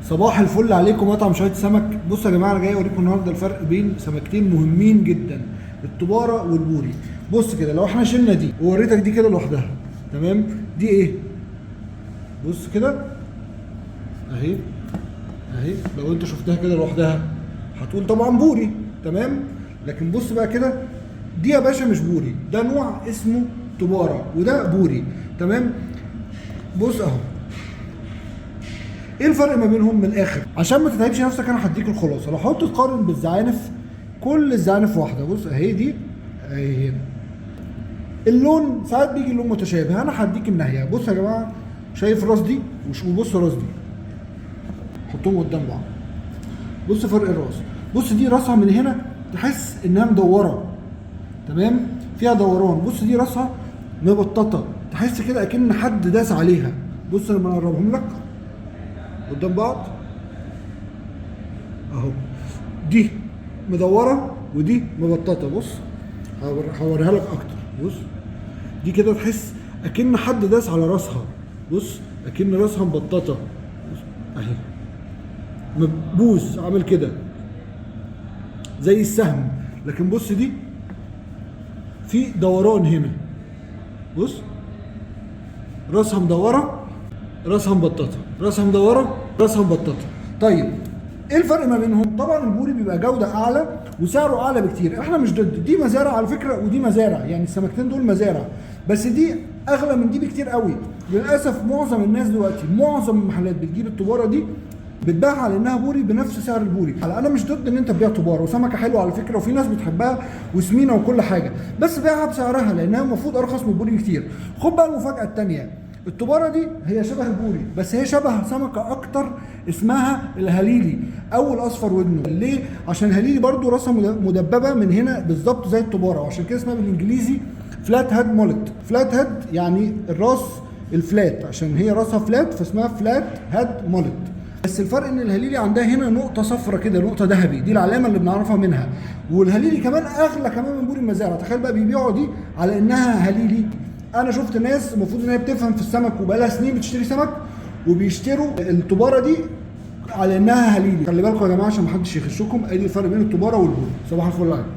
صباح الفل عليكم مطعم شوية سمك. بصوا يا جماعة، أنا جاي أوريكم النهاردة الفرق بين سمكتين مهمين جدا، التبارة والبوري. بص كده، لو احنا شلنا دي ووريتك دي كده لوحدها، تمام؟ دي إيه؟ بص كده أهي أهي، لو أنت شفتها كده لوحدها هتقول طبعا بوري، تمام؟ لكن بص بقى كده، دي يا باشا مش بوري، ده نوع اسمه تبارة وده بوري، تمام؟ بص أهو. ايه الفرق ما بينهم من الاخر عشان ما تتعبش نفسك؟ انا هديك الخلاصه. لو حاولت تقارن بالزعانف، كل الزعانف واحده. بص اهي دي اهي هنا، اللون ساعات بيجي اللون متشابه. انا هديك الناحيه. بص يا جماعه، شايف الراس دي وبص الراس دي، حطهم قدام بعض. بص فرق الراس. بص دي راسها من هنا تحس انها مدوره، تمام؟ فيها دوران. بص دي راسها مبططه، تحس كده اكن حد داس عليها. بص لما اقربهم لك قدام بعض اهو، دي مدوره ودي مبططه. بص هوريها لك اكتر. بص دي كده تحس اكن حد داس على راسها. بص اكن راسها مبططه. بص اهي مبوس عامل كده زي السهم. لكن بص دي في دوران هنا. بص راسها مدوره، راسها مبططه، راسها مدوره، راسها مبططه. طيب ايه الفرق ما بينهم؟ طبعا البوري بيبقى جوده اعلى وسعره اعلى بكتير. احنا مش ضد دي، مزارع على فكره ودي مزارع، يعني السمكتين دول مزارع، بس دي اغلى من دي بكتير قوي. للاسف معظم الناس دلوقتي، معظم المحلات بتجيب التباره دي بتباعها على انها بوري بنفس سعر البوري. انا مش ضد ان انت تبيع تباره، وسمكه حلوه على فكره، وفي ناس بتحبها وسمينه وكل حاجه، بس بيعها بسعرها لانها المفروض ارخص من البوري بكتير. خد بقى المفاجاه الثانيه، التباره دي هي شبه البوري، بس هي شبه سمكه اكتر اسمها الهليلي او الاصفر ودنه. ليه؟ عشان الهليلي برضو راسها مدببه من هنا بالظبط زي التباره، وعشان كده اسمها بالانجليزي فلات هيد مولت. فلات هيد يعني الراس الفلات، عشان هي راسها فلات فاسمها فلات هيد مولت. بس الفرق ان الهليلي عندها هنا نقطه صفرة كده، نقطه ذهبي، دي العلامه اللي بنعرفها منها. والهليلي كمان اغلى كمان من بوري المزارع. تخيل بقى بيبيعوا دي على انها هليلي. انا شفت ناس المفروض ان هي بتفهم في السمك وبقالها سنين بتشتري سمك وبيشتروا التباره دي على انها هليلي. خلي بالكم يا جماعه عشان محدش يخشكم. ادي الفرق بين التباره والبوري. صباح الفل عليكم.